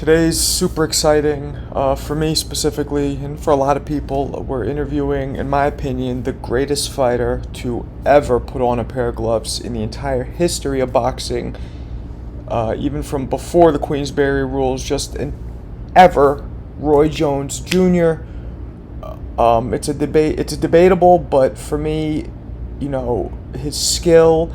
Today's super exciting for me specifically, and for a lot of people. We're interviewing, in my opinion, the greatest fighter to ever put on a pair of gloves in the entire history of boxing, even from before the Queensberry rules, just in ever. Roy Jones Jr. It's a debate. It's debatable, but for me, his skill,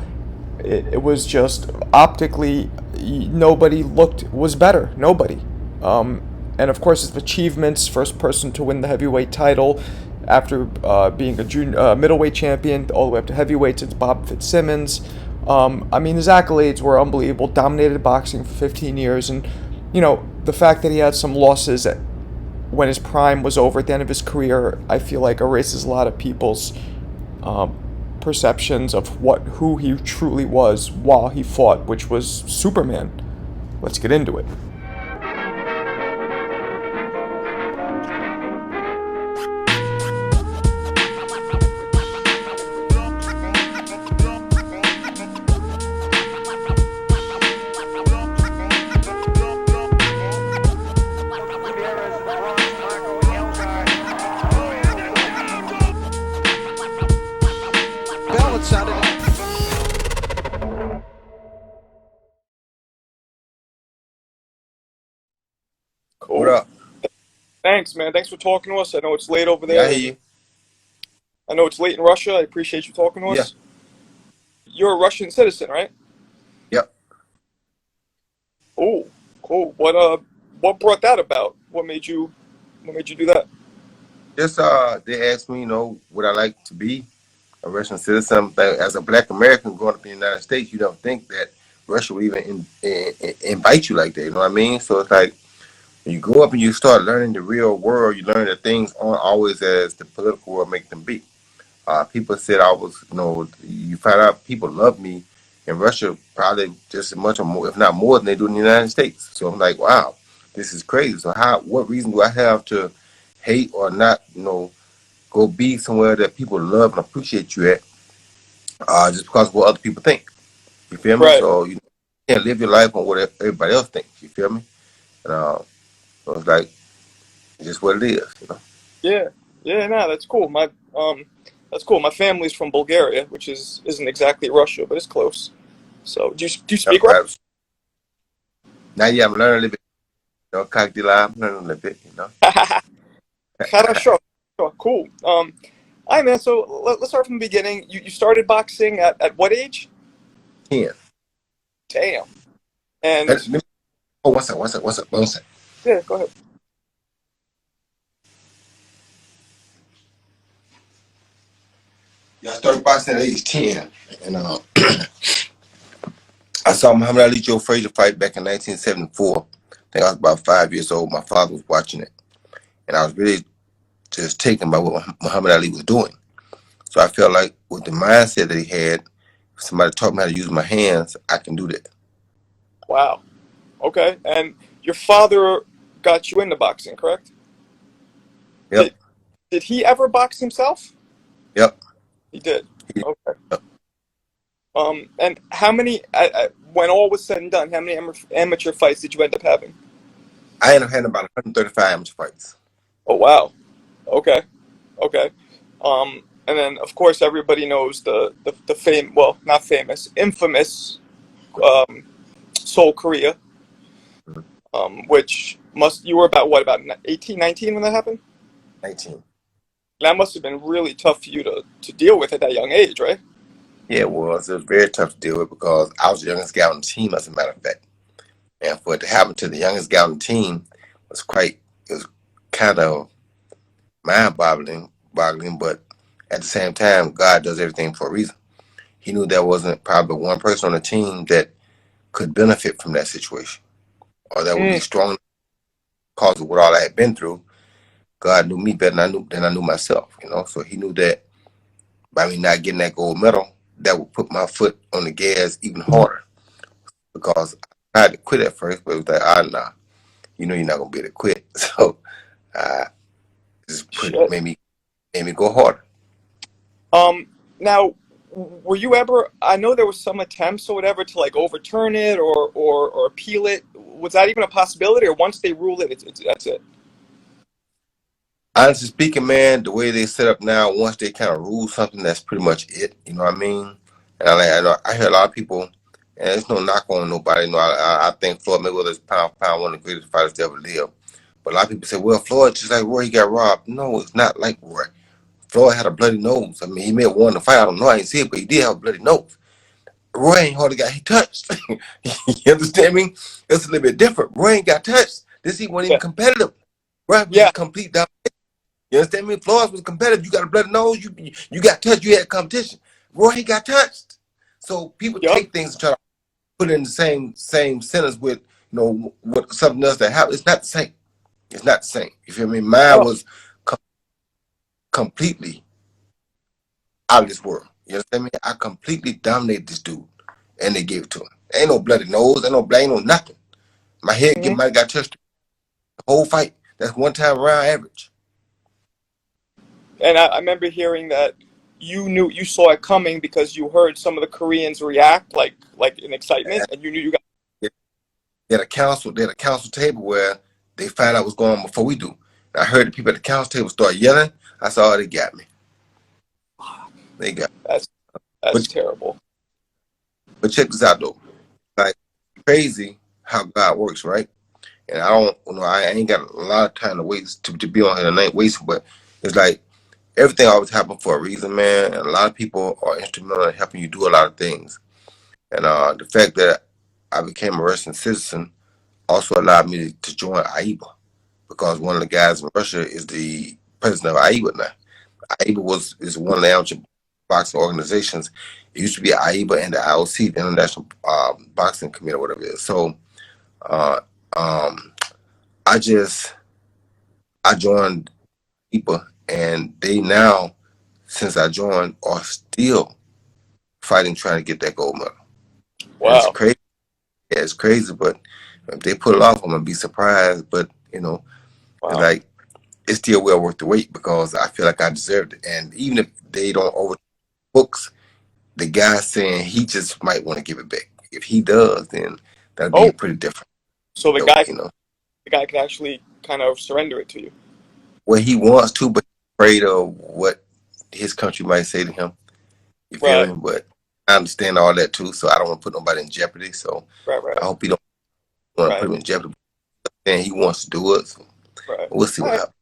it was just optically, nobody looked was better. Nobody. Um, and of course, his achievements: first person to win the heavyweight title after being a junior middleweight champion, all the way up to heavyweight since Bob Fitzsimmons. I mean, his accolades were unbelievable. Dominated boxing for 15 years, and the fact that he had some losses when his prime was over at the end of his career, I feel like erases a lot of people's um, perceptions of who he truly was while he fought, which was Superman. Let's get into it. Bell, it sounded. What Cool. up? Thanks, man. Thanks for talking to us. I know it's late over Yeah, I there, hear and you. I know it's late in Russia. I appreciate you talking to Yeah. us. You're a Russian citizen, right? Yep. Oh, cool. What brought that about? What made you do that? Just they asked me, would I like to be a Russian citizen? But as a Black American growing up in the United States, you don't think that Russia would even invite you like that. You know what I mean? So it's like when you grow up and you start learning the real world, you learn that things aren't always as the political world make them be. People said I was, you find out people love me in Russia probably just as much or more, if not more, than they do in the United States. So I'm like, wow, this is crazy. So what reason do I have to hate or not, go be somewhere that people love and appreciate you at, just because of what other people think? You feel me? Right. So you can't live your life on what everybody else thinks. You feel me? And so it's like it's just what it is. Yeah. Yeah. No, that's cool. That's cool. My family's from Bulgaria, which isn't exactly Russia, but it's close. So, do you Yep, speak Russian? right. Now, yeah, I'm learning a little bit. Как дела? I'm learning a little bit. Хорошо. Cool. All right, man. So let's start from the beginning. You started boxing at what age? 10. Damn. Let And me- Oh, one second. yeah, go ahead. Yeah, I started boxing at age 10. And I saw Muhammad Ali Joe Frazier fight back in 1974. I think I was about 5 years old. My father was watching it. And I was really just taken by what Muhammad Ali was doing. So I felt like with the mindset that he had, if somebody taught me how to use my hands, I can do that. Wow. Okay. And your father got you into boxing, correct? Yep, Did did he ever box himself? yep. He did. Yep. Okay. And how many, when all was said and done, how many amateur fights did you end up having? I ended up having about 135 amateur fights. Oh, wow. Okay. Okay. And then, of course, everybody knows well, not famous, infamous um, Seoul, Korea, which you were about 18, 19 when that happened? 19. That must have been really tough for you to deal with at that young age, right? Yeah, it was. It was very tough to deal with because I was the youngest guy on the team, as a matter of fact. And for it to happen to the youngest guy on the team it was kind of boggling, but at the same time, God does everything for a reason. He knew there wasn't probably one person on the team that could benefit from that situation or that would be Mm, strong because of what all I had been through. God knew me better than I knew myself. So he knew that by me not getting that gold medal, that would put my foot on the gas even harder because I had to quit at first, but it was like, nah, you're not gonna be able to quit. So uh, just shit. made me go harder. Um, Now, were you ever? I know there was some attempts or whatever to like overturn it or appeal it. Was that even a possibility, or once they rule it, that's it? Honestly speaking, man, the way they set up now, once they kind of rule something, that's pretty much it. You know what I mean? And I hear a lot of people, and it's no knock on nobody. You know, I think Floyd Mayweather is pound for pound one of the greatest fighters to ever live. But a lot of people say, well, Floyd just like Roy, he got robbed. No, it's not like Roy. Floyd had a bloody nose. I mean, he may have won the fight. I don't know. I ain't see it, but he did have a bloody nose. Roy ain't hardly got he touched. You understand me? It's a little bit different. Roy ain't got touched. This he wasn't Yeah, even competitive. Roy was yeah, just complete down. You understand me? Floyd was competitive. You got a bloody nose. You got touched. You had competition. Roy he got touched. So people yep. take things and try to put it in the same sentence with what something else that happened. It's not the same. It's not the same. You feel me? Mine Oh, was completely out of this world. You understand me? I completely dominated this dude, and they gave it to him. Ain't no bloody nose. Ain't no blame. No nothing. My head mhm. might have got touched the whole fight. That's one time around average. And I remember hearing that you saw it coming because you heard some of the Koreans react like in excitement, and you knew you got. They had a council table where they find out what's going on before we do. And I heard the people at the council table start yelling. I saw they got me. They got me. That's that's But terrible. but check this out though. Like crazy how God works, right? And I don't I ain't got a lot of time to waste to be on here tonight wasting, but it's like everything always happens for a reason, man. And a lot of people are instrumental in helping you do a lot of things. And the fact that I became a Russian citizen also allowed me to join AIBA because one of the guys in Russia is the president of AIBA now. AIBA is one of the amateur boxing organizations. It used to be AIBA and the IOC, the International Boxing Committee, or whatever it is. So uh, um, I just I joined AIBA, and they now, since I joined, are still fighting trying to get that gold medal. And it's Wow. crazy. Yeah, it's crazy, but if they pull it off, I'm gonna be surprised. But it's Wow. like it's still well worth the wait because I feel like I deserved it. And even if they don't over books, the guy saying he just might want to give it back. If he does, then that'd be Oh, pretty different. so the So, guy can actually kind of surrender it to you. well, he wants to, but he's afraid of what his country might say to him. You feel Right. me? But I understand all that too, so I don't want to put nobody in jeopardy. So Right. I Right. hope he don't want to put Right. him in jeopardy. And he wants to do it. So Right. we'll see All what right. happens.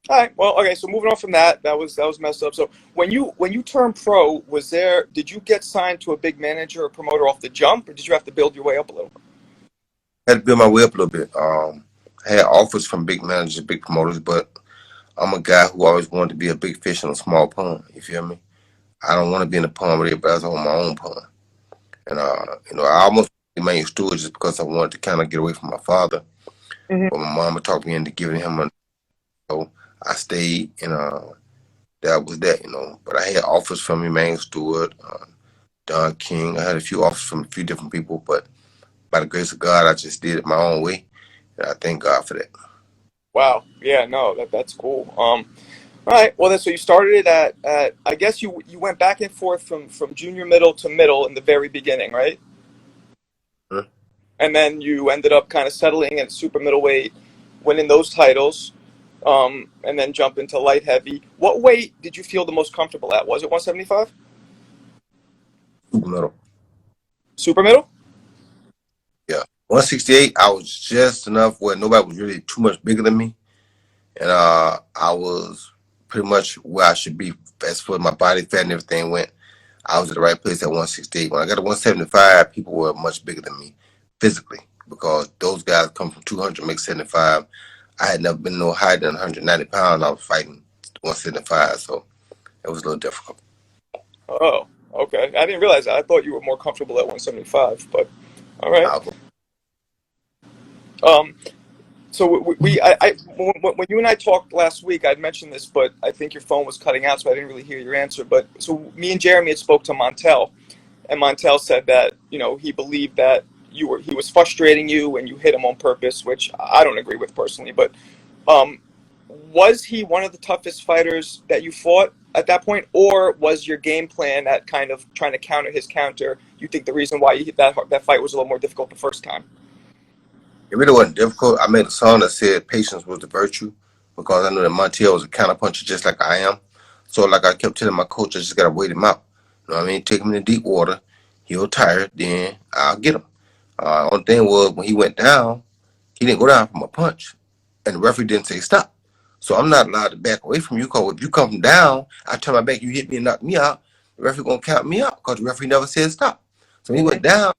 All right. Well, okay. So moving on from that, that was messed up. So when you turned pro, did you get signed to a big manager or promoter off the jump, or did you have to build your way up a little? I had to build my way up a little bit. I had offers from big managers, big promoters, but I'm a guy who always wanted to be a big fish in a small pond. You feel me? I don't want to be in a pond with everybody else on my own pond. And I almost remained steward just because I wanted to kind of get away from my father. Hmm. But my mama talked me into giving him a. So I stayed, and that was that. But I had offers from Emmanuel Stewart, Don King. I had a few offers from a few different people, but by the grace of God, I just did it my own way, and I thank God for that. Wow. Yeah. No. That's cool. All right. Well, then, so you started it at I guess you went back and forth from junior middle to middle in the very beginning, right? Huh? And then you ended up kind of settling at super middleweight, winning those titles, and then jump into light heavy. What weight did you feel the most comfortable at? Was it 175? Super middle. Super middle? Yeah. 168, I was just enough where nobody was really too much bigger than me. And I was pretty much where I should be as far as my body fat and everything went. I was at the right place at 168. When I got to 175, people were much bigger than me physically because those guys come from 200, make 75. I had never been no higher than 190 pounds. I was fighting 175, so it was a little difficult. Oh, okay. I didn't realize that. I thought you were more comfortable at 175, but all right. I, Um, so when you and I talked last week, I'd mentioned this, but I think your phone was cutting out, so I didn't really hear your answer. But so me and Jeremy had spoke to Montel, and Montel said that he believed that he was frustrating you and you hit him on purpose, which I don't agree with personally. But um, was he one of the toughest fighters that you fought? at that point, or was your game plan at kind of trying to counter his counter? You think the reason why that fight was a little more difficult the first time? It really wasn't difficult. I made a song that said patience was the virtue because I knew that Montiel was a counterpuncher just like I am. So like I kept telling my coach, I just gotta wait him out. You know what I mean? Take him in the deep water. He'll tire, then I'll get him. Only thing was when he went down, he didn't go down from a punch, and the referee didn't say stop. So I'm not allowed to back away from you. Cause if you come from down, I turn my back, you hit me and knock me out. The referee gonna count me out because the referee never said stop. So when he went down,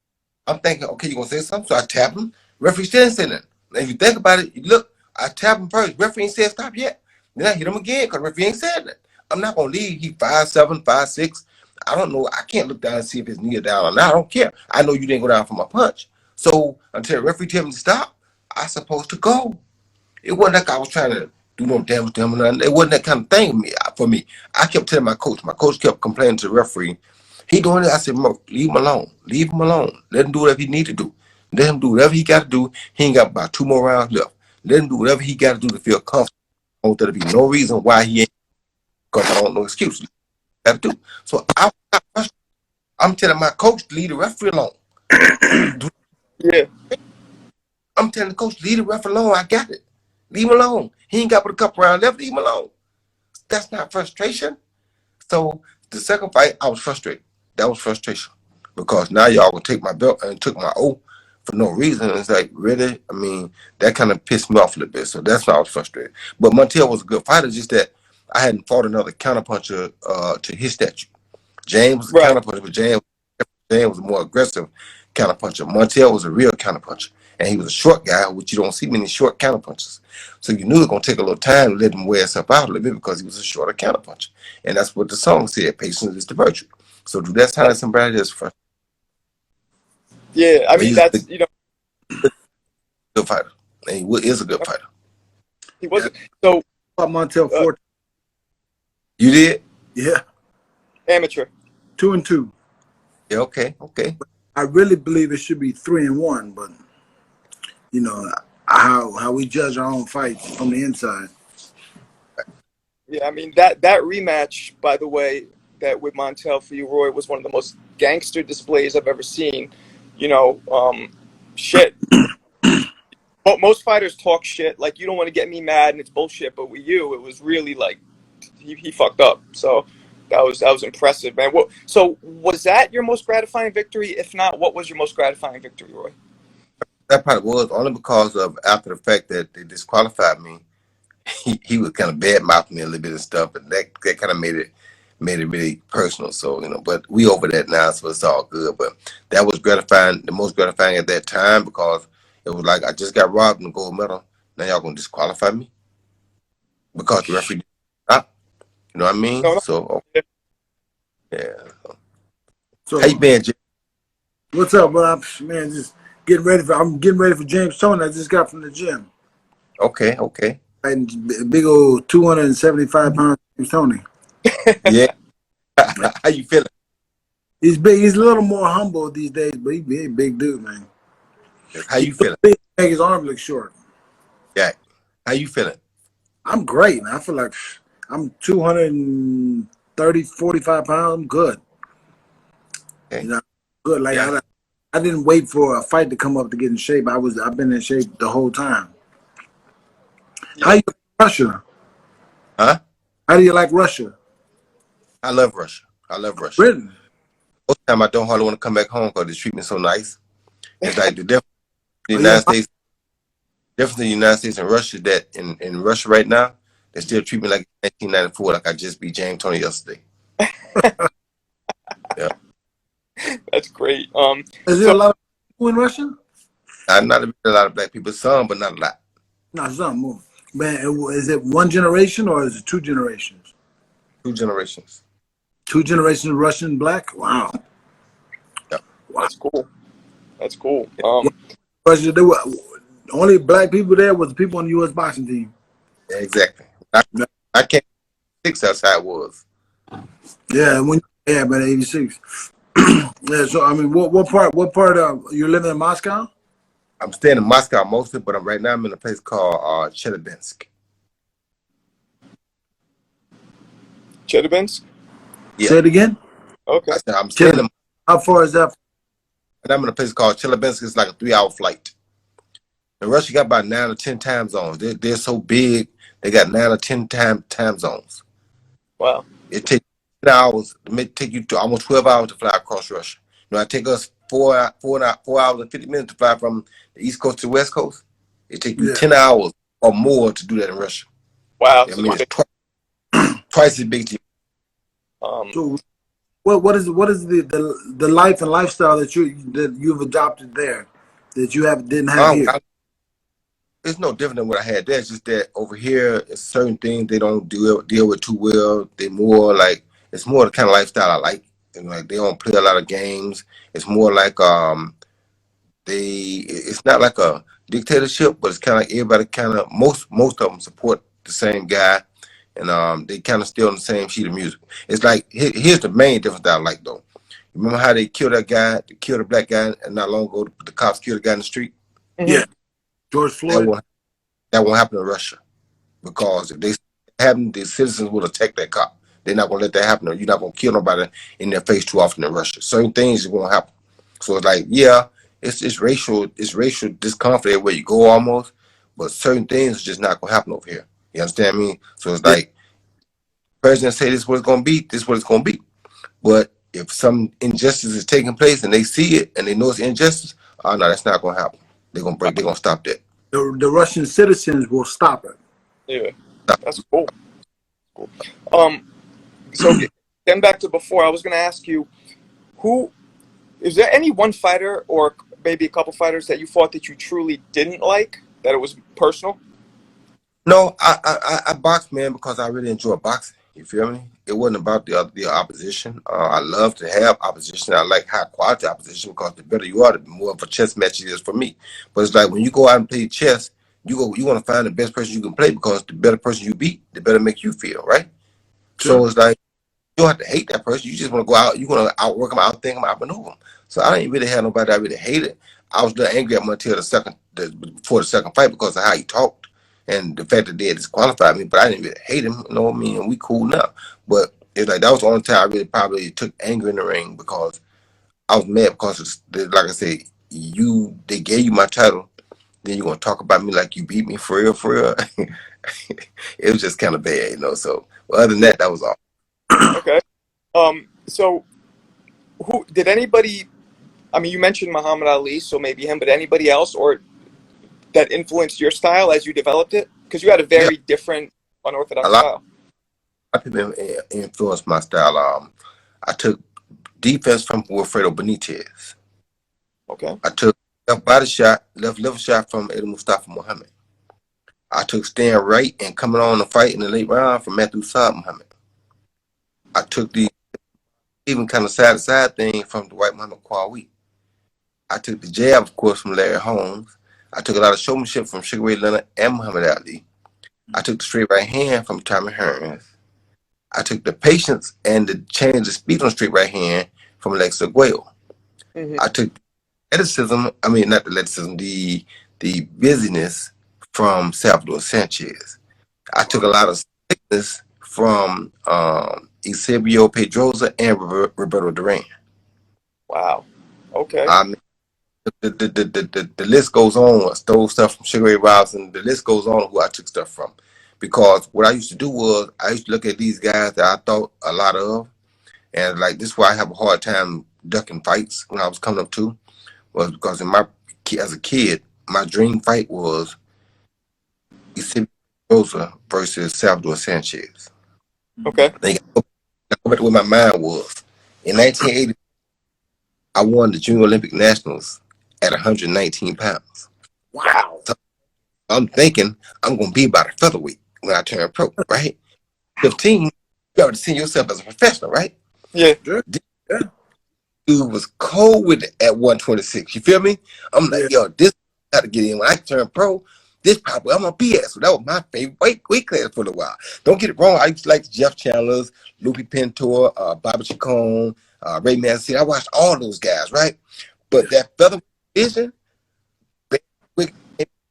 I'm thinking, okay, you gonna say something? So I tap him. Referee still didn't say nothing. And if you think about it, you look, I tap him first. Referee ain't said stop yet. Then I hit him again because referee ain't said that. I'm not gonna leave. He 5'7", 5'6". I don't know. I can't look down and see if his knee is down or not. I don't care. I know you didn't go down for my punch. So until the referee tell me to stop, I supposed to go. It wasn't like I was trying to do no damage to him or nothing. It wasn't that kind of thing for me. I kept telling my coach. My coach kept complaining to the referee. He doing it. I said, leave him alone. Leave him alone. Let him do whatever he need to do. Let him do whatever he got to do. He ain't got about 2 more rounds left. Let him do whatever he got to do to feel comfortable. I want there to be no reason why he ain't, because I don't know excuse. Got to do. So I'm telling my coach to leave the referee alone. Yeah. I'm telling the coach, leave the referee alone. I got it. Leave him alone. He ain't got but a couple rounds left. Leave him alone. That's not frustration. So the second fight, I was frustrated. That was frustration because now y'all would take my belt and took my oath for no reason. It's like, really? I mean, that kind of pissed me off a little bit. So that's why I was frustrated. But Montiel was a good fighter, just that I hadn't fought another counterpuncher to his stature. James was a counterpuncher, but James was a more aggressive counterpuncher. Montiel was a real counterpuncher. And he was a short guy, which you don't see many short counterpunchers. So you knew it was going to take a little time to let him wear himself out a little bit because he was a shorter counterpuncher. And that's what the song said, patience is the virtue. So do that sound like somebody that's frustrated? Yeah, I mean, that's, you know. Good fighter. And he is a good fighter. He wasn't. So. Montiel 4. You did? Yeah. Amateur. 2-2. Yeah, okay. I really believe it should be 3-1, but you know how we judge our own fights from the inside. Yeah, I mean that rematch, by the way, that with Montiel for you, Roy, was one of the most gangster displays I've ever seen. You know, shit. Most fighters talk shit. Like, you don't want to get me mad and it's bullshit, but with you, it was really like he fucked up. So that was impressive, man. So was that your most gratifying victory? If not, what was your most gratifying victory, Roy? That probably was only because of after the fact that they disqualified me. He was kind of bad mouthing me a little bit and stuff, but that kind of made it really personal. So, you know, but we over that now, so it's all good. But that was gratifying, the most gratifying at that time, because it was like I just got robbed in the gold medal. Now y'all gonna disqualify me because the referee didn't stop. You know what I mean? No. So yeah. So how you been, Jim? What's up, bro? Man, just I'm getting ready for James Toney. I just got from the gym. Okay. And big old 275 pound James Toney. Yeah. How you feeling? He's big. He's a little more humble these days, but he's a big dude, man. How you feeling? Make his arm look short. Yeah. How you feeling? I'm great, man. I feel like I'm 230, 45 pounds. I'm good. Okay. You know, good. Like Yeah. I didn't wait for a fight to come up to get in shape. I've been in shape the whole time. Yeah. How you like Russia? Huh? How do you like Russia? I love Russia. Britain. Most of the time I don't hardly want to come back home because they treat me so nice. It's like the difference in the Oh, yeah. United States. Difference in the United States and Russia is that in Russia right now, they still treat me like 1994, like I just beat James Toney yesterday. Yeah. That's great. Is there a lot of people in Russia? Not a lot of black people, some, but not a lot. No, some more. Man, is it one generation or is it 2 generations? 2 generations. 2 generations Russian black? Wow. Yeah. Wow. That's cool. Russia, there were only black people there was the people on the U.S. boxing team. Yeah, exactly. I can't 6, that's how it was. Yeah, about 86. Yeah, so I mean, what part of you're living in Moscow? I'm staying in Moscow mostly, but right now I'm in a place called Chelyabinsk. Chelyabinsk? Yeah. Say it again. Okay. I said I'm staying in, How far is that? and I'm in a place called Chelyabinsk. It's like a 3-hour flight. And Russia got about 9 or 10 time zones. They're so big. They got 9 or 10 time zones. Wow. It takes 10 hours. It may take you to almost 12 hours to fly across Russia. You know, it take us 4 hours and 50 minutes to fly from the East Coast to the West Coast. It take you 10 hours or more to do that in Russia. Wow. I mean, it's twice as big. So, what is the life and lifestyle that you've adopted there that you didn't have here? It's no different than what I had there. It's just that over here, it's certain things they don't deal with too well. They more like, it's more the kind of lifestyle I like. And like they don't play a lot of games. It's more like it's not like a dictatorship, but it's kind of like everybody kind of most of them support the same guy, and they kind of still on the same sheet of music. It's like here's the main difference that I like though. Remember how they killed that guy, they killed the black guy, and not long ago the cops killed the guy in the street? Yeah, George Floyd. That won't happen in Russia, because if they happen, the citizens will attack that cop. They're not gonna let that happen. Or you're not gonna kill nobody in their face too often in Russia. Certain things won't happen. So it's like, yeah, it's racial discomfort where you go almost, but certain things are just not gonna happen over here. You understand me? So it's like, president say this is what it's gonna be. This is what it's gonna be. But if some injustice is taking place and they see it and they know it's injustice, oh no, that's not gonna happen. They're gonna stop that. The Russian citizens will stop it. Yeah, that's cool. So getting back to before, I was going to ask you, is there any one fighter or maybe a couple fighters that you fought that you truly didn't like, that it was personal? No, I boxed, man, because I really enjoy boxing. You feel me? It wasn't about the opposition. I love to have opposition. I like high quality opposition because the better you are, the more of a chess match it is for me. But it's like when you go out and play chess, you want to find the best person you can play, because the better person you beat, the better make you feel, right? Sure. So it's like you don't have to hate that person. You just want to go out. You want to outwork them, outthink them, outmaneuver them. So I didn't really have nobody I really hated. I was a little angry at him until before the second fight because of how he talked and the fact that they had disqualified me. But I didn't really hate him. You know what I mean? And we cool now. But it's like that was the only time I really probably took anger in the ring, because I was mad because, like I said, they gave you my title. Then you're going to talk about me like you beat me for real, for real. It was just kind of bad, you know. So other than that, that was all. Okay. So who did anybody, I mean, you mentioned Muhammad Ali, so maybe him, but anybody else or that influenced your style as you developed it? Because you had a very different, unorthodox style. A lot of people influenced my style. I took defense from Wilfredo Benitez. Okay. I took left liver shot from Eddie Mustafa Muhammad. I took staying right and coming on the fight in the late round from Matthew Saad Muhammad. I took the even kind of side-to-side thing from the white Muhammad Qawi. I took the jab, of course, from Larry Holmes. I took a lot of showmanship from Sugar Ray Leonard and Muhammad Ali. I took the straight right hand from Tommy Hearns. I took the patience and the change of speed on the straight right hand from Alexa Guayo. Mm-hmm. I took the busyness from Salvador Sanchez. I took a lot of sickness from Eusebio Pedroza and Roberto Duran. Wow. Okay. I mean, the list goes on. I stole stuff from Sugar Ray Robinson. The list goes on who I took stuff from. Because what I used to do was I used to look at these guys that I thought a lot of, and like this is why I have a hard time ducking fights when I was coming up too, was because as a kid, my dream fight was Eusebio Pedroza versus Salvador Sanchez. Okay. I go back to where my mind was. In 1980, I won the Junior Olympic Nationals at 119 pounds. Wow. So I'm thinking I'm going to be about a featherweight when I turn pro, right? 15, you already see yourself as a professional, right? Yeah. Dude was cold with it at 126. You feel me? I'm like, yo, this got to get in. When I turn pro, this probably, I'm going to be at. So that was my favorite weight class for a while. Don't get it wrong. I used to like Jeff Chandler's, Lupe Pintor, Bobby Chacon, Ray Mancini. I watched all those guys, right? But that featherweight division,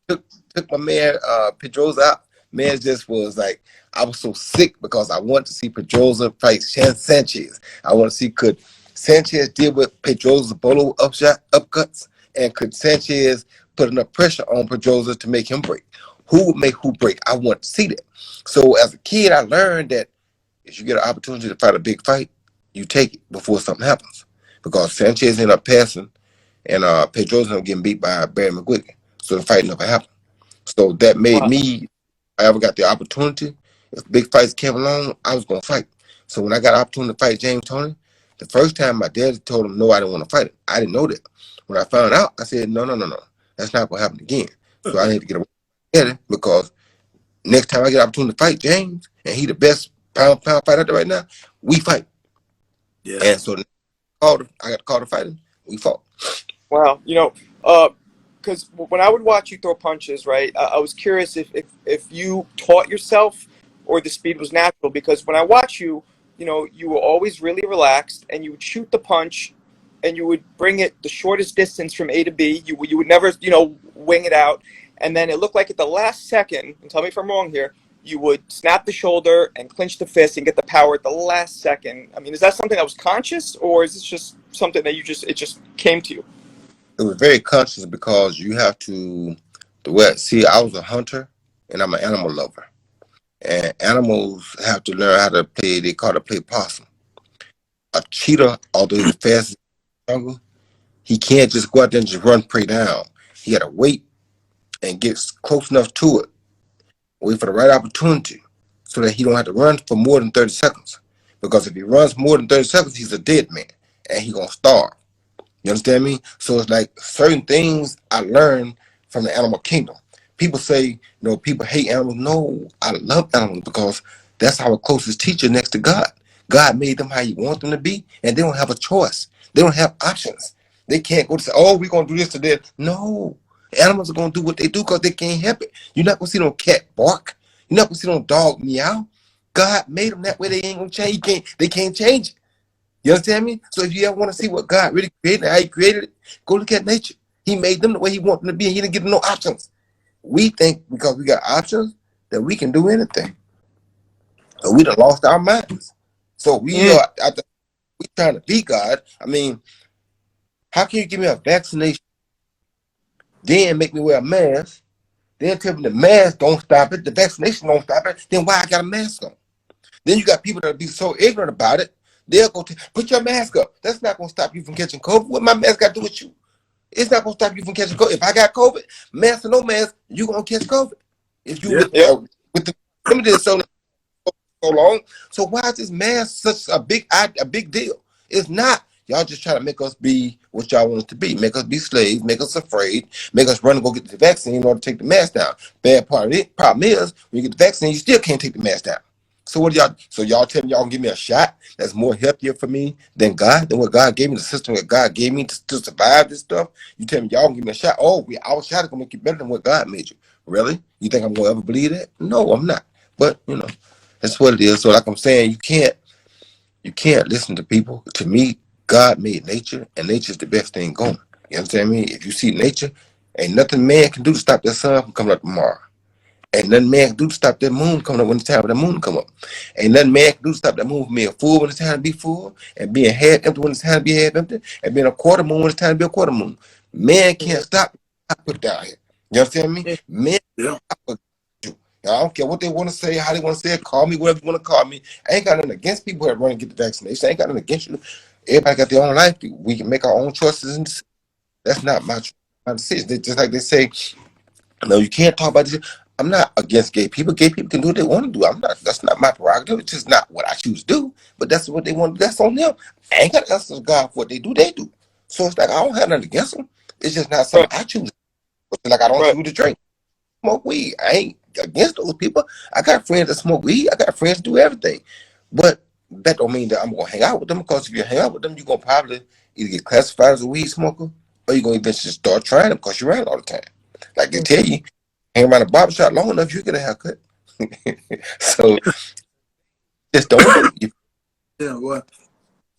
took my man Pedroza out. Man, it just was like I was so sick because I wanted to see Pedroza fight Sanchez. I want to see could Sanchez deal with Pedroza's bolo upcuts, and could Sanchez put enough pressure on Pedroza to make him break? Who would make who break? I want to see that. So as a kid, I learned that if you get an opportunity to fight a big fight, you take it before something happens. Because Sanchez ended up passing, and Pedroza ended up getting beat by Barry McGuigan. So the fight never happened. So that made Wow. me, I ever got the opportunity, if big fights came along, I was going to fight. So when I got the opportunity to fight James Toney, the first time my dad told him, no, I didn't want to fight him. I didn't know that. When I found out, I said, no. That's not going to happen again. So I need to get away from it because next time I get an opportunity to fight James, and he the best pound fight out there right now, we fight. Yeah. And so I got to call to fight him. We fought. Wow. Because when I would watch you throw punches, right, I was curious if you taught yourself or the speed was natural. Because when I watch you, you were always really relaxed, and you would shoot the punch, and you would bring it the shortest distance from A to B. You would never, wing it out. And then it looked like at the last second, and tell me if I'm wrong here, you would snap the shoulder and clinch the fist and get the power at the last second. I mean, is that something that was conscious, or is this just something that it just came to you? It was very conscious because you have to, see, I was a hunter and I'm an animal lover. And animals have to learn how to play, they call it play possum. A cheetah, although he's fast in the jungle, he can't just go out there and just run prey down. He got to wait and get close enough to it, wait for the right opportunity so that he don't have to run for more than 30 seconds. Because if he runs more than 30 seconds, he's a dead man and he's going to starve. You understand me? So it's like certain things I learned from the animal kingdom. People say, people hate animals. No, I love animals because that's our closest teacher next to God. God made them how you want them to be, and they don't have a choice. They don't have options. They can't go to say, oh, we're going to do this to that. No. Animals are going to do what they do because they can't help it. You're not going to see no cat bark. You're not going to see no dog meow. God made them that way. They ain't going to change. They can't change it. You understand me? So if you ever want to see what God really created and how he created it, go look at nature. He made them the way he wanted them to be, and he didn't give them no options. We think because we got options that we can do anything. But we done lost our minds. So we trying to be God. I mean, how can you give me a vaccination, then make me wear a mask, then tell me the mask don't stop it, the vaccination don't stop it, then why I got a mask on? Then you got people that be so ignorant about it, they'll go put your mask up. That's not going to stop you from catching COVID. What my mask got to do with you? It's not going to stop you from catching COVID. If I got COVID, mask or no mask, you're going to catch COVID. If you with the limited so long. So why is this mask such a big deal? It's not. Y'all just trying to make us be what y'all want us to be. Make us be slaves, make us afraid, make us run and go get the vaccine in order to take the mask down. Bad part of it, problem is, when you get the vaccine, you still can't take the mask down. So what y'all? So y'all tell me y'all can give me a shot that's more healthier for me than what God gave me, the system that God gave me to survive this stuff. You tell me y'all can give me a shot. Oh, our shot is gonna make you better than what God made you. Really? You think I'm gonna ever believe that? No, I'm not. But that's what it is. So like I'm saying, you can't listen to people. To me, God made nature, and nature's the best thing going. You understand me? If you see nature, ain't nothing man can do to stop that sun from coming up tomorrow. Ain't nothing man can do to stop that moon coming up when it's time for the moon to come up. Ain't nothing man can do to stop that moon from being full when it's time to be full, and being half empty when it's time to be half empty, and being a quarter moon when it's time to be a quarter moon. Man can't stop. I put it down here. You understand me? Man, I don't care what they want to say, how they want to say it, call me whatever you want to call me. I ain't got nothing against people that run and get the vaccination. I ain't got nothing against you. Everybody got their own life. We can make our own choices, and that's not my decision. They, just like they say, no, you can't talk about this. I'm not against gay people. Gay people can do what they want to do. I'm not. That's not my prerogative. It's just not what I choose to do. But that's what they want to do. That's on them. I ain't got to answer to God for what they do. They do. So it's like I don't have nothing against them. It's just not something I choose. It's like I don't choose to drink, smoke weed. I ain't against those people. I got friends that smoke weed. I got friends that do everything. But that don't mean that I'm gonna hang out with them, because if you hang out with them, you're gonna probably either get classified as a weed smoker, or you're gonna eventually start trying them because you're around all the time. Like they tell you, hang around a barbershop long enough, you get a haircut. So just don't do it. Yeah, what?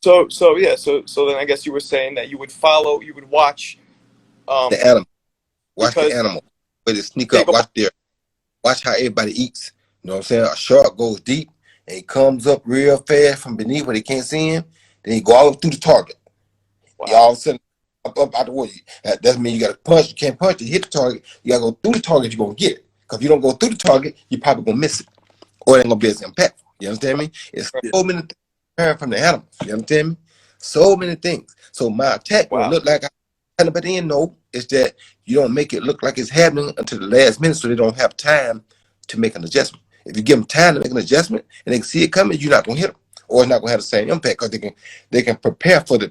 So then I guess you were saying that you would watch The animal. Watch the animal. But they sneak up, watch their Watch how everybody eats. You know what I'm saying? A shark goes deep and he comes up real fast from beneath where they can't see him. Then he go all through the target. Wow. You all of a sudden up out the way. That means you got to punch. You can't punch to hit the target. You got to go through the target. You're gonna get it. Because if you don't go through the target, you're probably gonna miss it, or it ain't gonna be as impactful. You understand me? It's so many things from the animals. You understand me? So many things. So my attack will look like I, but then no, it's that you don't make it look like it's happening until the last minute, so they don't have time to make an adjustment. If you give them time to make an adjustment and they can see it coming, you're not gonna hit them, or it's not gonna have the same impact because they can prepare for the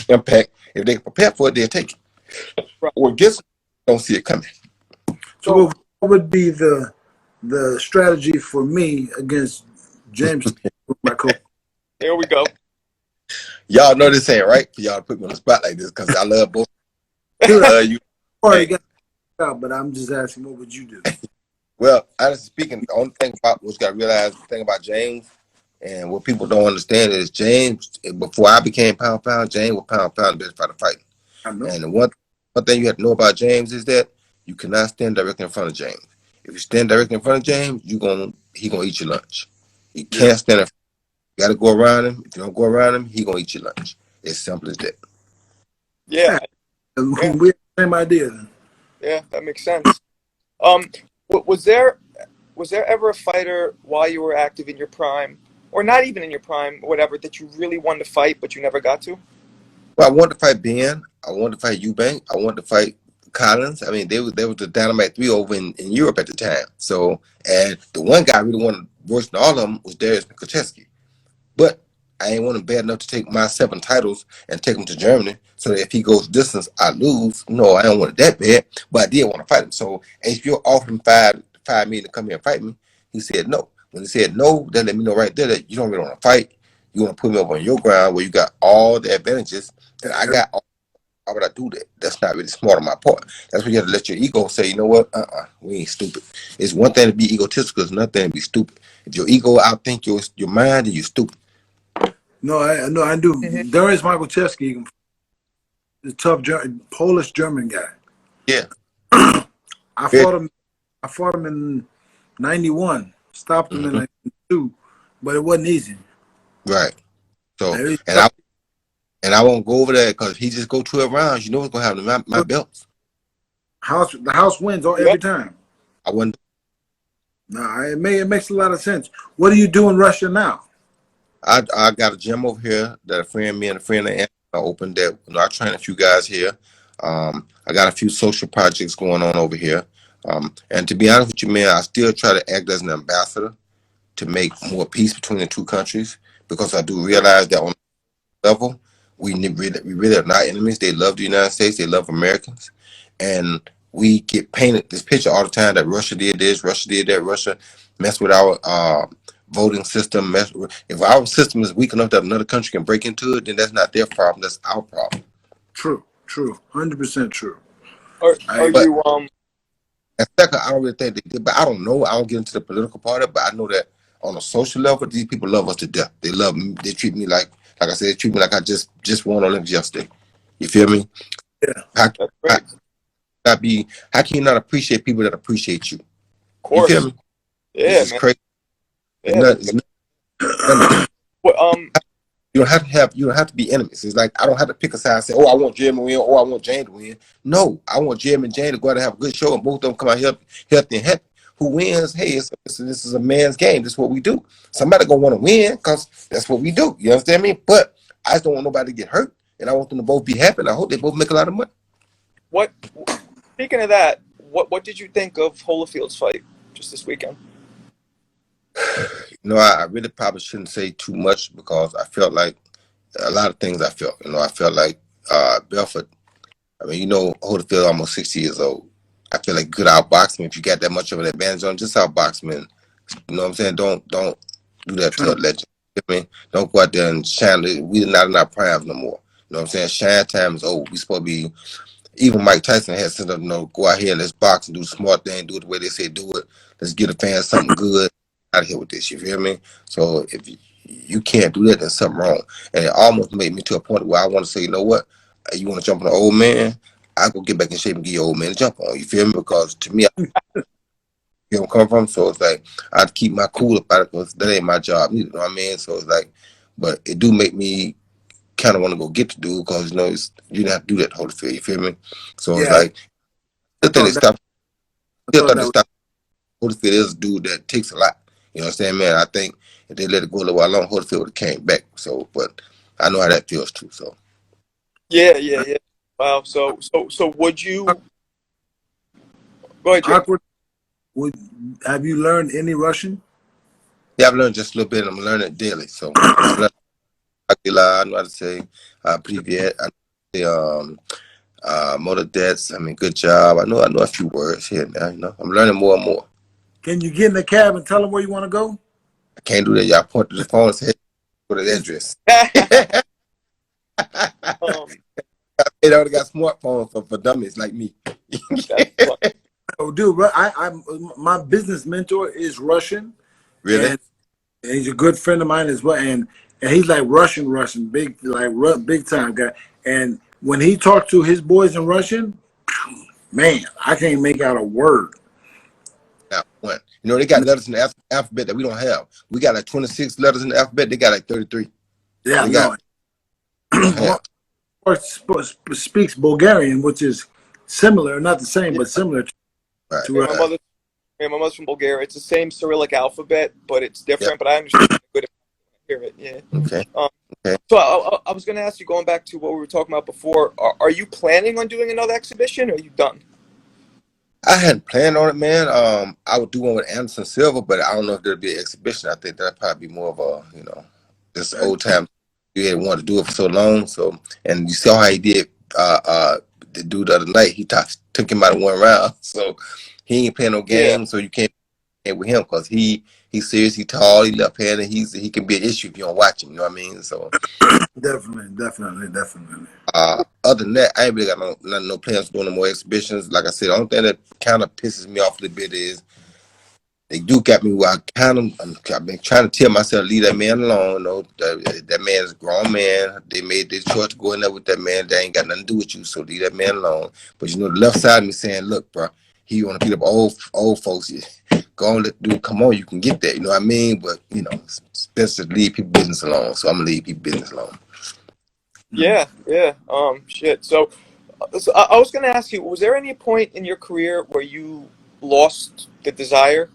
impact. If they can prepare for it, they'll take it. Or against it, don't see it coming. So what would be the strategy for me against James? My coach? Here we go. Y'all know this ain't right for y'all to put me on the spot like this because I love both. You. Already got it out, but I'm just asking, what would you do? Well, honestly speaking, the only thing about what's got to realize, the thing about James, and what people don't understand is James, before I became pound James was pound the best fighter fighting. I know. And the one thing you have to know about James is that you cannot stand directly in front of James. If you stand directly in front of James, he gonna eat your lunch. You can't stand in front. You gotta go around him. If you don't go around him, he gonna eat your lunch. It's simple as that. Yeah. We have the same idea then. Yeah, that makes sense. Was there ever a fighter while you were active in your prime, or not even in your prime, whatever, that you really wanted to fight but you never got to? Well, I wanted to fight Ben. I wanted to fight Eubank. I wanted to fight Collins. I mean, they was the Dynamite 3 over in Europe at the time. So, and the one guy I really wanted worse than all of them was Darius Mikucheski. But I ain't want him bad enough to take my 7 titles and take him to Germany so that if he goes distance, I lose. No, I don't want it that bad, but I did want to fight him. So HBO offered him $5 million to come here and fight me. He said no. When he said no, that let me know right there that you don't really want to fight. You want to put me up on your ground where you got all the advantages and I got all. Why would I do that? That's not really smart on my part. That's when you have to let your ego say, you know what? We ain't stupid. It's one thing to be egotistical, it's another thing to be stupid. If your ego outthink your mind, then you're stupid. No, I do. Darius Mikucheski, the tough Polish German guy. Yeah. I fought him in 91. Stopped him in 92, but it wasn't easy. Right. So and I won't go over there because if he just go 12 rounds, you know what's gonna happen to my belts. The house wins every time. I wouldn't. No, it makes a lot of sense. What do you do in Russia now? I got a gym over here that a friend me and a friend of Anna opened that I train a few guys here. I got a few social projects going on over here. And to be honest with you, man, I still try to act as an ambassador to make more peace between the two countries because I do realize that on level, we really are not enemies. They love the United States. They love Americans. And we get painted this picture all the time that Russia did this, Russia did that, Russia messed with our voting system. If our system is weak enough that another country can break into it, then that's not their problem. That's our problem. True. 100% true. And second, I don't really think they did, but I don't know. I don't get into the political part of it, but I know that on a social level, these people love us to death. They love me. They treat me like I said, they treat me like I just won Olympics yesterday. You feel me? Yeah. How can you not appreciate people that appreciate you? Of course. You feel me? Yeah, it's man. crazy. Yeah. You don't have to be enemies. It's like I don't have to pick a side and say, oh, I want Jeremy to win, or I want Jane to win. No, I want Jeremy and Jane to go out and have a good show, and both of them come out healthy and happy. Who wins? Hey, this is a man's game. This is what we do. Somebody gonna want to win because that's what we do. You understand me? But I just don't want nobody to get hurt, and I want them to both be happy. And I hope they both make a lot of money. Speaking of that, what did you think of Holyfield's fight just this weekend? You know, I really probably shouldn't say too much because I felt like a lot of things I felt. You know, I felt like Belfort. I mean, you know, Holyfield almost 60 years old. I feel like good outbox him if you got that much of an advantage on. Just outbox him. You know what I'm saying? Don't do that to a legend. You know what I mean? Don't go out there and shine. We're not in our primes no more. You know what I'm saying? Shine time is old. We supposed to be. Even Mike Tyson had said, go out here and let's box and do the smart thing, do it the way they say do it. Let's get the fans something good out of here with this. You feel me? So if you can't do that, then something wrong. And it almost made me to a point where I want to say, you know what? You want to jump on an old man? I go get back in shape and get your old man to jump on. You feel me? Because to me, You know where I'm coming from? So it's like I'd keep my cool about it because that ain't my job. You know what I mean? So it's like, but it do make me kind of want to go get the dude because you don't have to do that Holyfield. You feel me? So it's Yeah, like I still think they thought that. stopped. I Still thought thought they that. stopped. Holyfield is a dude that takes a lot. You know what I'm saying, man? I think if they let it go a little while longer, Holyfield would have came back. So, but I know how that feels too. So Yeah, yeah, yeah. Wow. So would you go ahead, Jay? Awkward. Would have you learned any Russian? yeah, I've learned just a little bit. I'm learning it daily. So I've learned. I know how to say Privyet. I know how to say, motor debts. I mean, good job. I know a few words here and there. You know, I'm learning more and more. Can you get in the cab and tell them where you want to go? I can't do that. Y'all point to the phone and say, go to the address. um, They already got smartphones for dummies like me. that's fun. Oh, dude, my business mentor is Russian, Really? and he's a good friend of mine as well. And he's like Russian, big time guy. And when he talked to his boys in Russian, man, I can't make out a word. Not one. You know, they got letters in the alphabet that we don't have. We got like 26 letters in the alphabet. They got like 33. Yeah, They no. got, we don't have. Speaks Bulgarian, which is similar, not the same, Yeah, but similar Right. to yeah, my mother's from Bulgaria. It's the same Cyrillic alphabet, but it's Yep. different. But I understand it good if I hear it. Yeah. Okay. Um, Okay. so I was going to ask you, going back to what we were talking about before, are you planning on doing another exhibition, or are you done? I hadn't planned on it, man. I would do one with Anderson Silva, but I don't know if there'll be an exhibition. I think that'd probably be more of a, this that. old time. You had wanted to do it for so long. So, and you saw how he did, the dude the other night. He took him out of one round. So he ain't playing no Yeah. games. So you can't play with him because he's serious. He tall. He left-handed. He can be an issue if you don't watch him. You know what I mean? So, Definitely. other than that, I ain't really got no plans for doing no more exhibitions. Like I said, the only thing that kind of pisses me off a little bit is they do got me where I've been trying to tell myself, leave that man alone. You know, that man's a grown man. They made their choice to go in there with that man. They ain't got nothing to do with you, so leave that man alone. But you know, the left side of me saying, look, bro, he want to beat up old folks. Go on, let dude, come on, you can get that. You know what I mean? But you know, it's best to leave people business alone. So I'm gonna leave people business alone. Yeah, yeah. Shit. So I was going to ask you, was there any point in your career where you lost the desire?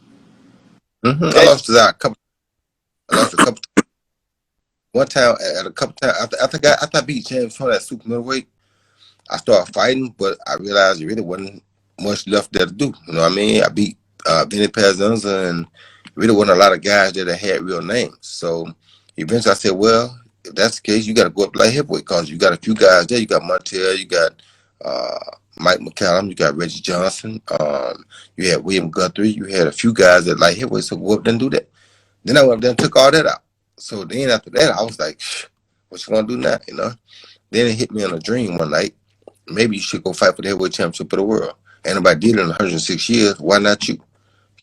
I lost a couple. I lost a couple. One time at a couple times after I beat James Harden at super middleweight, I started fighting, but I realized there really wasn't much left there to do. You know what I mean? I beat Vinny Pazanza, and really wasn't a lot of guys there that had real names. So eventually I said, well, if that's the case, you got to go up to light heavyweight because you got a few guys there. You got Montel, you got uh, Mike McCallum, you got Reggie Johnson, you had William Guthrie, you had a few guys at light heavyweight, so go up there and do that. Then I went up there and took all that out. So then after that, I was like, what you gonna do now? You know? Then it hit me in a dream one night. Maybe you should go fight for the heavyweight championship of the world. Ain't nobody did it in 106 years. Why not you?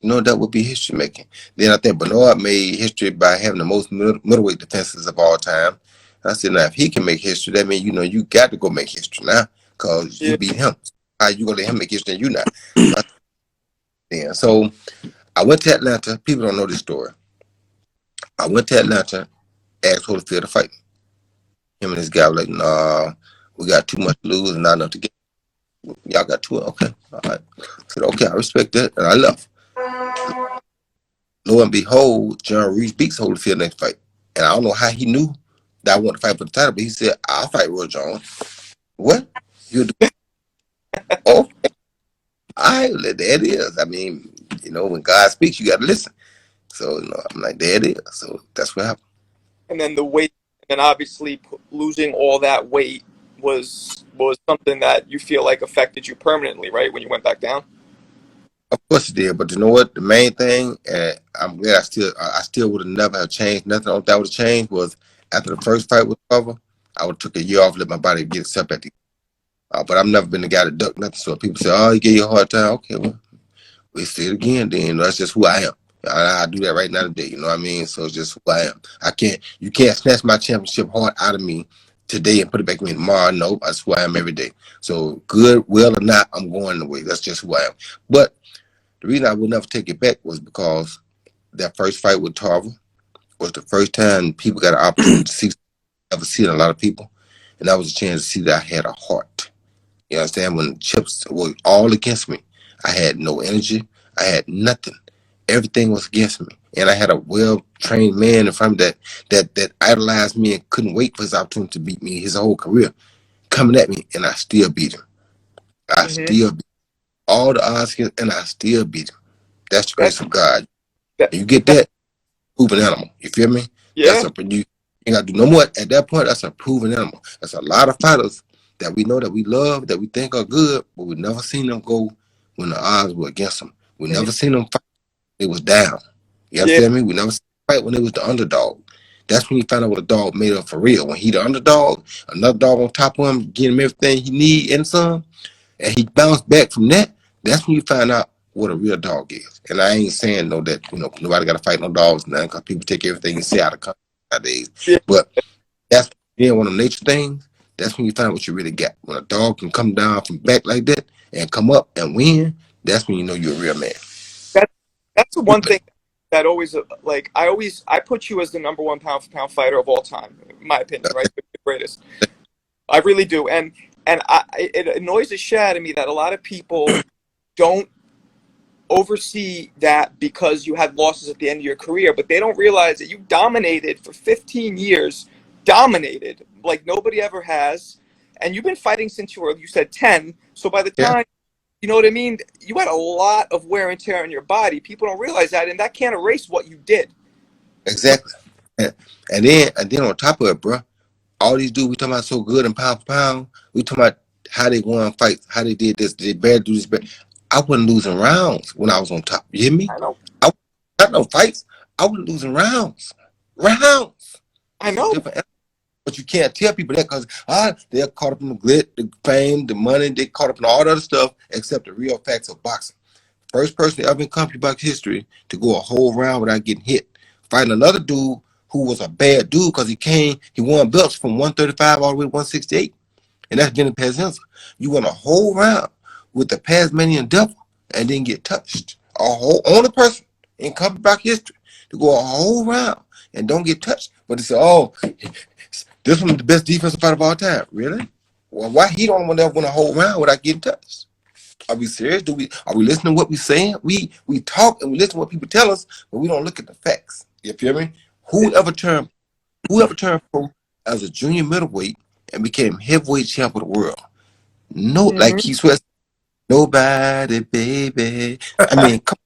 You know, that would be history making. Then I think Bernard made history by having the most middleweight defenses of all time. And I said, now, if he can make history, that means, you got to go make history now because you Yeah. beat him. How you going to let him make history and you not? So I went to Atlanta. People don't know this story. I went to Atlanta, asked Holyfield to fight me. Him and this guy were like, nah, we got too much to lose and not enough to get. Y'all got two. Okay. All right. I said, okay, I respect that. And I left. Lo and behold, John Reese beats Holyfield next fight. And I don't know how he knew that I wanted to fight for the title, but he said, I'll fight Roy Jones. What? You'll do? Oh, all right, there it is. I mean, when God speaks, you got to listen. So, I'm like, there it is. So that's what happened. And then the weight, and obviously losing all that weight was something that you feel like affected you permanently, right? When you went back down. Of course it did, but you know what? The main thing, and I'm glad I still would have never have changed. Nothing else that would have changed was after the first fight was over, I would have took a year off, let my body get itself at the. But I've never been the guy to duck nothing. So people say, "Oh, he gave you a hard time." Okay, well, we see it again. Then that's just who I am. I do that right now today. You know what I mean? So it's just who I am. You can't snatch my championship heart out of me today and put it back in me tomorrow. No, that's who I am every day. So good, well or not, I'm going away. That's just who I am. But The reason I would never take it back was because that first fight with Tarver was the first time people got an opportunity to see, ever see it in a lot of people, and that was a chance to see that I had a heart. You understand? When the chips were all against me, I had no energy. I had nothing. Everything was against me, and I had a well-trained man in front of me that idolized me and couldn't wait for his opportunity to beat me his whole career, coming at me, and I still beat him. I Mm-hmm. still beat all the odds, and I still beat him. That's the grace of God. That, You get that, proven animal. You feel me? yeah. That's you ain't got to do no more. At that point, that's a proven animal. That's a lot of fighters that we know, that we love, that we think are good, but we never seen them go when the odds were against them. We Mhm. never seen them fight. It was down. You Yeah. understand me? We never seen them fight when it was the underdog. That's when you find out what a dog made of for real. When he the underdog, another dog on top of him, getting him everything he need and some, and he bounced back from that. That's when you find out what a real dog is. And I ain't saying no that nobody got to fight no dogs now because people take everything you say out of context nowadays. Yeah. But that's one of nature things. That's when you find out what you really got. When a dog can come down from back like that and come up and win, that's when you know you're a real man. That's the one thing that always I put you as the number one pound for pound fighter of all time, in my opinion, right? The greatest. I really do, and it annoys the shit out of me that a lot of people don't oversee that because you had losses at the end of your career, but they don't realize that you dominated for 15 years, dominated like nobody ever has, and you've been fighting since you said 10. So by the time, you know what I mean, you had a lot of wear and tear on your body. People don't realize that, and that can't erase what you did. Exactly. And then on top of it, bro, all these dudes we talking about so good and pound for pound, we talking about how they won fights, how they did this, they bad do this bad. I wasn't losing rounds when I was on top. You hear me? I know. I not no fights. I wasn't losing rounds. Rounds. I know. But you can't tell people that because they're caught up in the glit, the fame, the money. They caught up in all the other stuff except the real facts of boxing. First person ever in company box history to go a whole round without getting hit. Fighting another dude who was a bad dude because he won belts from 135 all the way to 168. And that's Jenny Pazinza. You won a whole round with the Tasmanian devil and didn't get touched. A whole only person in company box history to go a whole round and don't get touched. But they say, oh, this one is the best defensive fighter of all time. Really? Well, why he don't want to win a whole round without getting touched? Are we serious? Are we listening to what we're saying? We talk and we listen to what people tell us, but we don't look at the facts. You feel me? Whoever turned pro as a junior middleweight and became heavyweight champ of the world? No, like Keith Sweat, nobody, baby. I mean, come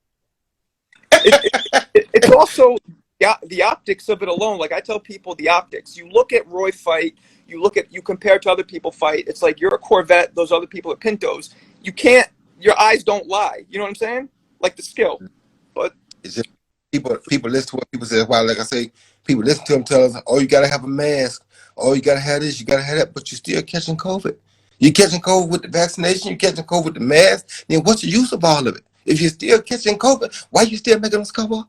It's also the optics of it alone. Like I tell people, the optics. You look at Roy fight. You compare it to other people fight. It's like you're a Corvette. Those other people are Pintos. You can't. Your eyes don't lie. You know what I'm saying? Like the skill. But it's just people listen to what people say. Why, like I say, people listen to them tell us, oh, you gotta have a mask. Oh, you gotta have this. You gotta have that. But you're still catching COVID. You're catching COVID with the vaccination. You're catching COVID with the mask. Then what's the use of all of it? If you're still catching COVID, why you still making us cover?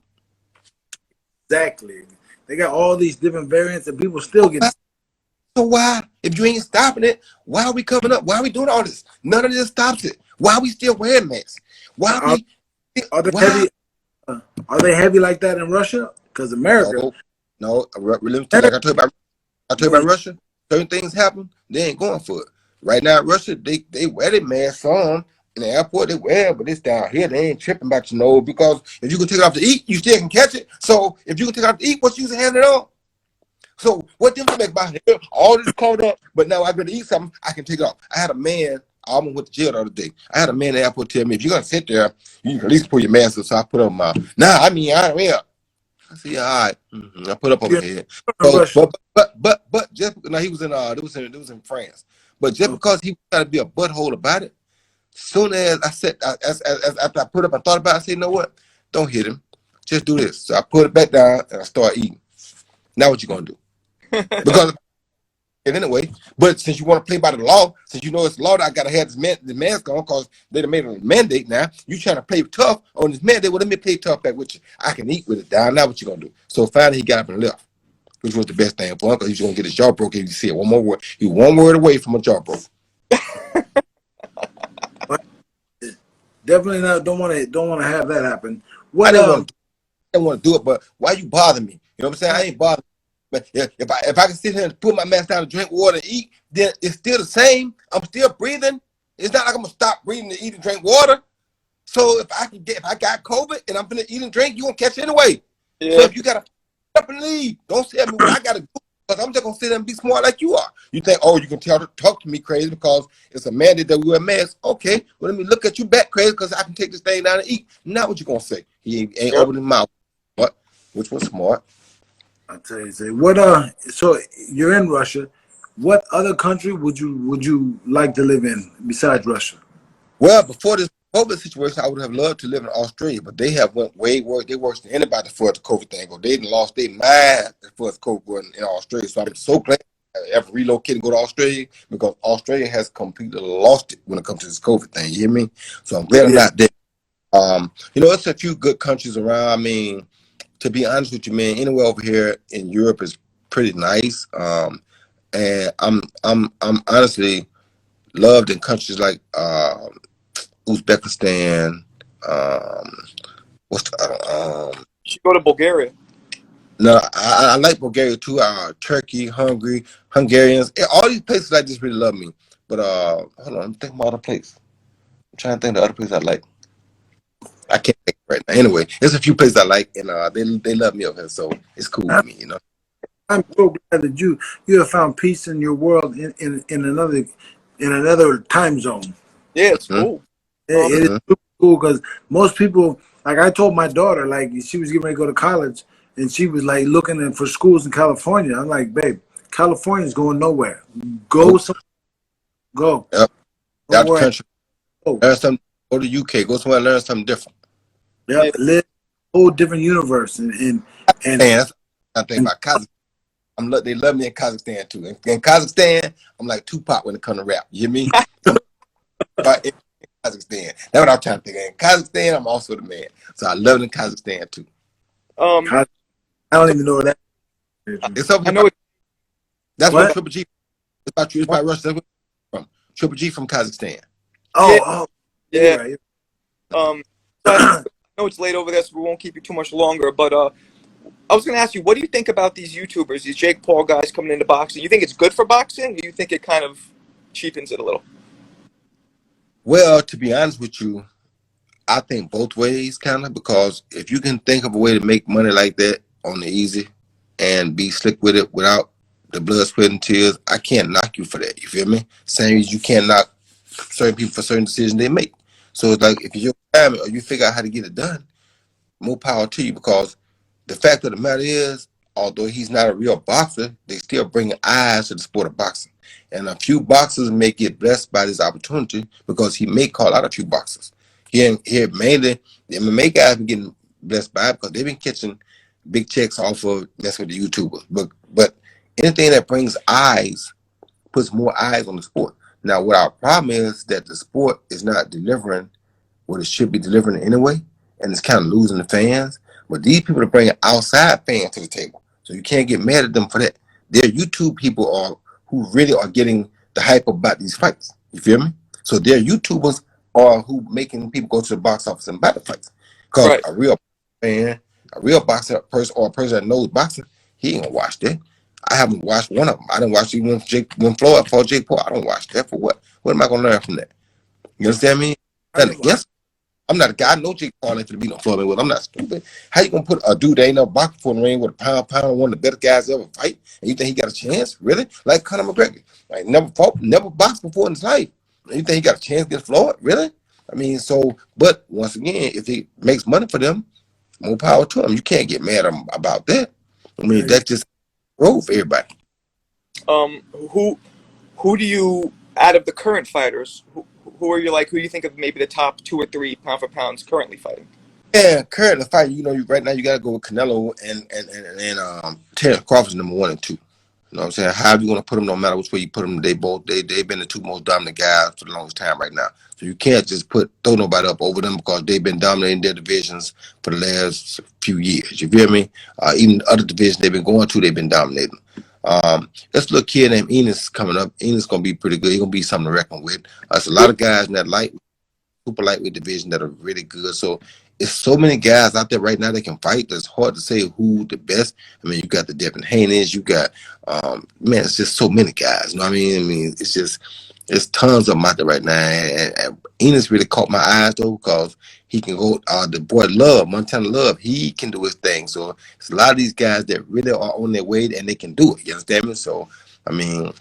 Exactly. They got all these different variants and people still get. So why, if you ain't stopping it, why are we coming up? Why are we doing all this? None of this stops it. Why are we still wearing masks? Why are we? Are they heavy? Are they heavy like that in Russia? Because America. No. Like I told you about Russia. Certain things happen. They ain't going for it. Right now, Russia, they wear their masks on. In the airport, they wear, but it's down here. They ain't tripping about your nose because if you can take it off to eat, you still can catch it. So if you can take it off to eat, what's the use of having it on? So what difference make about here? All this covered up, but now I gotta eat something, I can take it off. I had a man, I almost went to jail the other day. I had a man at the airport tell me, if you're gonna sit there, you can at least put your mask on. So I put up my I said, yeah, all right. I put up on my head. So, but just now he was in it was in France. But just because he was trying to be a butthole about it, soon as I said as after I put up, I thought about it, I said, you know what? Don't hit him. Just do this. So I put it back down and I start eating. Now what you gonna do? Because anyway, but since you want to play by the law, since you know it's law that I gotta have the mask on because they made a mandate now, you trying to play tough on this mandate. Well, let me play tough back with you. I can eat with it down. Now what you gonna do? So finally he got up and left, which was the best thing for him because he's gonna get his jaw broken if you see it one more word. He one word away from a jaw broke. Definitely not. Don't want to have that happen. I What didn't want to do it, but why you bother me? You know what I'm saying? I ain't bothered. But if I can sit here and put my mask down and drink water and eat, then it's still the same. I'm still breathing. It's not like I'm gonna stop breathing to eat and drink water. So if I got COVID and I'm gonna eat and drink, you gonna catch it anyway. Yeah. So if you gotta up and leave, don't tell me what I gotta do, because I'm just gonna sit there and be smart like you are. You think, oh, you can talk to me crazy because it's a mandate that we wear masks. Okay, well, let me look at you back crazy because I can take this thing down and eat. Not what you gonna say. He ain't opening his mouth. What? Which was smart. I'll tell you, say what so you're in Russia. What other country would you like to live in besides Russia? Well, before this COVID situation, I would have loved to live in Australia, but they have went way worse. They worse than anybody for the COVID thing. They done lost their mind for the COVID in Australia. So I'm so glad I ever relocated and go to Australia, because Australia has completely lost it when it comes to this COVID thing. You hear me? So I'm glad I'm not there. It's a few good countries around. I mean, to be honest with you, man, anywhere over here in Europe is pretty nice. And I'm honestly loved in countries like Uzbekistan. What's the other? You should go to Bulgaria. No, I like Bulgaria too. Turkey, Hungarians, all these places I just really love me. But hold on, I'm thinking about other place. I'm trying to think of the other place I like. I can't think right now. Anyway, there's a few places I like, and they love me over here, so it's cool with me, I'm so glad that you have found peace in your world in another time zone. Yeah, it's cool. It is super cool because most people, like I told my daughter, like she was getting ready to go to college, and she was like looking for schools in California. I'm like, babe, California's going nowhere. Go somewhere. Go. Yep. Out the Somewhere. country. Learn something. Go to UK. Go somewhere and learn something different. Yeah, live a whole different universe and that's I think about Kazakhstan. They love me in Kazakhstan too. In Kazakhstan, I'm like Tupac when it comes to rap. You hear me? But in Kazakhstan, that's what I'm trying to think. In Kazakhstan, I'm also the man. So I love it in Kazakhstan too. I don't even know what that is. It's over. I know. That's What? what Triple G. It's about you. It's about Russia. That's where it's from. Triple G from Kazakhstan. Yeah. Right. I know it's late over there, so we won't keep you too much longer. But I was going to ask you, what do you think about these YouTubers, these Jake Paul guys coming into boxing? You think it's good for boxing, or you think it kind of cheapens it a little? Well, to be honest with you, I think both ways, kind of, because if you can think of a way to make money like that on the easy and be slick with it without the blood, sweat, and tears, I can't knock you for that. You feel me? Same as you can't knock certain people for certain decisions they make. So it's like, if you're your or you figure out how to get it done, more power to you, because the fact of the matter is, although he's not a real boxer, they still bring eyes to the sport of boxing. And a few boxers may get blessed by this opportunity because he may call out a few boxers. Here mainly, the MMA guys been getting blessed by it because they've been catching big checks off of messing with the YouTubers. But anything that brings eyes puts more eyes on the sport. Now, what our problem is that the sport is not delivering what it should be delivering anyway, and it's kind of losing the fans. But these people are bringing outside fans to the table, so you can't get mad at them for that. They're YouTube people who really are getting the hype about these fights. You feel me? So they're YouTubers are who making people go to the box office and buy the fights. Because a real fan, a real boxer person, or a person that knows boxing, he ain't gonna watch that. I haven't watched one of them. I didn't watch even when Floyd fought Jake Paul. I don't watch that for what? What am I gonna learn from that? You understand me? Nothing against. I'm not a guy. I know Jake Paul ain't gonna beat no Floyd Mayweather. I'm not stupid. How you gonna put a dude that ain't never boxed before in the ring with a pound, one of the better guys ever fight, and you think he got a chance? Really? Like Conor McGregor, like never boxed before in his life. And you think he got a chance against Floyd? Really? I mean, so. But once again, if it makes money for them, more power to them. You can't get mad about that. I mean, that's just growth for everybody. Who do you, out of the current fighters, who are you like? Who do you think of maybe the top 2 or 3 pound for pounds currently fighting? Yeah, currently fighting. Right now you got to go with Canelo and Terence Crawford's number 1 and 2. You know what I'm saying? However you want to put them, no matter which way you put them, they've been the 2 most dominant guys for the longest time right now. So you can't just throw nobody up over them because they've been dominating their divisions for the last few years. You feel me? Even other divisions they've been going to, they've been dominating. This little kid named Enos coming up. Enos gonna be pretty good. He's gonna be something to reckon with. There's a lot of guys in that light super lightweight division that are really good. So it's so many guys out there right now that can fight. It's hard to say who the best. I mean, you got the Devin Haney's, you got man, it's just so many guys. You know what I mean? I mean, it's tons of them out there right now. And Enos really caught my eyes though, because he can go. The boy Love, Montana Love, he can do his thing. So it's a lot of these guys that really are on their way and they can do it. You understand me? So I mean,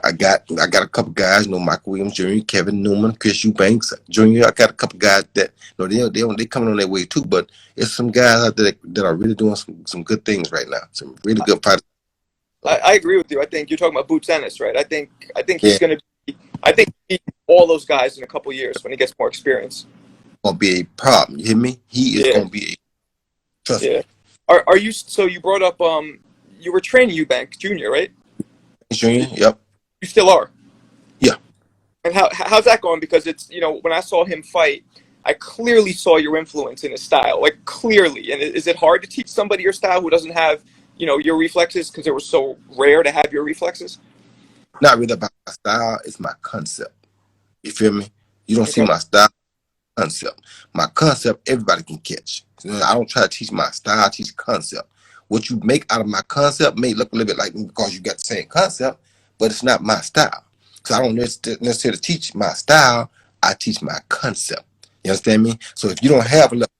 I got a couple guys, you know, Michael Williams Jr., Kevin Newman, Chris Eubanks Jr. I got a couple guys that, you know, they coming on their way too. But it's some guys out there that are really doing some good things right now. Some really good fighters. I agree with you. I think you're talking about Boots Ennis, right? I think he's Yeah. going to be. I think he beat all those guys in a couple years when he gets more experience. Gonna be a problem. You hear me? He is Yeah. gonna be a trust me. Yeah. Are you? So you brought up you were training Eubank Jr., right? Junior, yep. You still are. Yeah. And how's that going? Because it's, you know, when I saw him fight, I clearly saw your influence in his style, like clearly. And is it hard to teach somebody your style who doesn't have, you know, your reflexes, because it was so rare to have your reflexes? Not really about my style, it's my concept. You feel me? You don't see Okay. my style, concept. My concept, everybody can catch. You know, I don't try to teach my style, I teach concept. What you make out of my concept may look a little bit like me because you got the same concept, but it's not my style. So I don't necessarily teach my style, I teach my concept. You understand me? So if you don't have a left,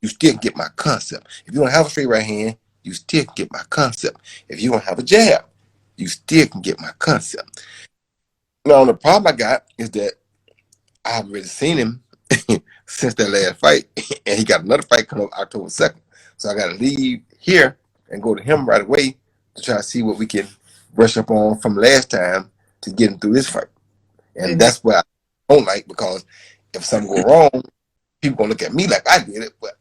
you still get my concept. If you don't have a straight right hand, you still can get my concept. If you don't have a jab, you still can get my concept. Now, the problem I got is that I haven't really seen him since that last fight, and he got another fight coming up October 2nd. So I got to leave here and go to him right away to try to see what we can brush up on from last time to get him through this fight. And that's what I don't like, because if something go wrong, people gonna look at me like I did it, but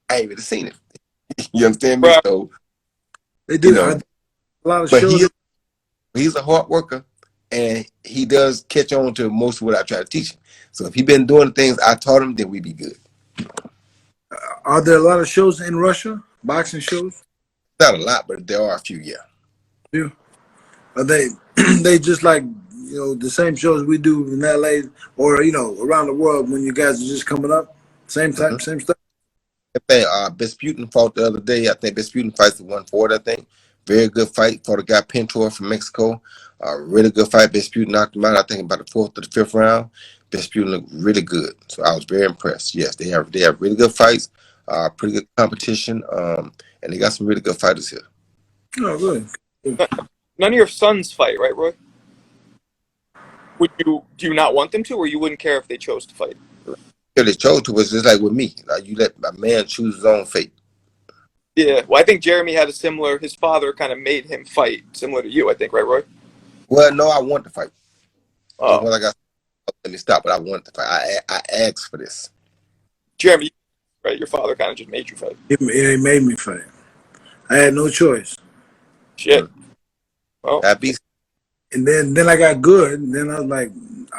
I ain't really seen it. You understand me? Right. So They do you know, a lot of but shows. he's a hard worker, and he does catch on to most of what I try to teach him. So if he been doing the things I taught him, then we be good. Are there a lot of shows in Russia? Boxing shows? Not a lot, but there are a few. Yeah. Yeah. Are they they just like, you know, the same shows we do in LA or, you know, around the world when you guys are just coming up? Same type, same stuff? I think Vesputin fought the other day. I think Vesputin fights the 140. I think very good fight for the guy Pintor from Mexico. Really good fight. Vesputin knocked him out. I think about the 4th or the 5th round. Vesputin looked really good, so I was very impressed. Yes, they have really good fights. Pretty good competition. And they got some really good fighters here. Oh, good. None of your sons fight, right, Roy? Do you not want them to, or you wouldn't care if they chose to fight? If they chose to, it's just like with me. Like, you let a man choose his own fate. Yeah. Well, I think Jeremy had his father kind of made him fight, similar to you, I think, right, Roy? Well, no, I want to fight. Oh. Well, I got let me stop, but I want to fight. I asked for this. Jeremy, right? Your father kind of just made you fight. It made me fight. I had no choice. Shit. Well, That beast. And then I got good, and then I was like,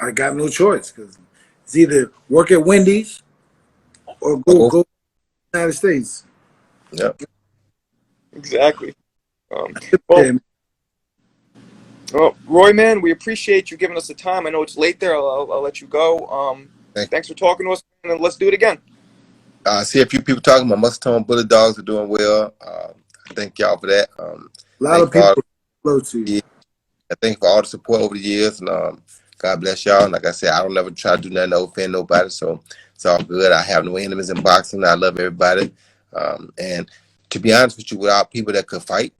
I got no choice, because it's either work at Wendy's or go to the United States. Yep. exactly. Well, Roy, man, we appreciate you giving us the time. I know it's late there. I'll let you go. Thanks for talking to us, and let's do it again. I see a few people talking. My Mustang Bullet Dogs are doing well. Thank y'all for that. A lot of people close to you. I thank you for all the support over the years, and God bless y'all. And like I said, I don't ever try to do nothing to offend nobody, so it's all good. I have no enemies in boxing. I love everybody. And to be honest with you, without people that could fight,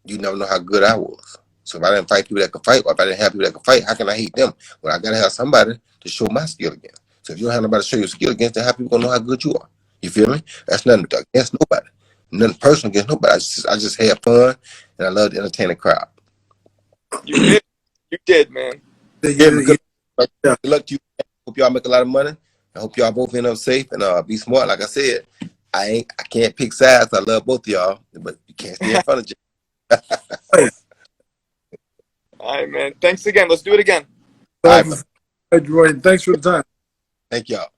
you never know how good I was. So if I didn't fight people that could fight, or if I didn't have people that could fight, how can I hate them? Well, I gotta have somebody to show my skill against. So if you don't have nobody to show your skill against, then how people gonna know how good you are? You feel me? That's nothing against nobody. Nothing personal against nobody. I just had fun, and I love to entertain the crowd. You did, man. Good luck to you. Hope y'all make a lot of money. I hope y'all both end up safe and be smart. Like I said, I can't pick sides. I love both of y'all, but you can't stay in front of you. All right, man. Thanks again. Let's do it again. All right, Roy, thanks for the time. Thank y'all.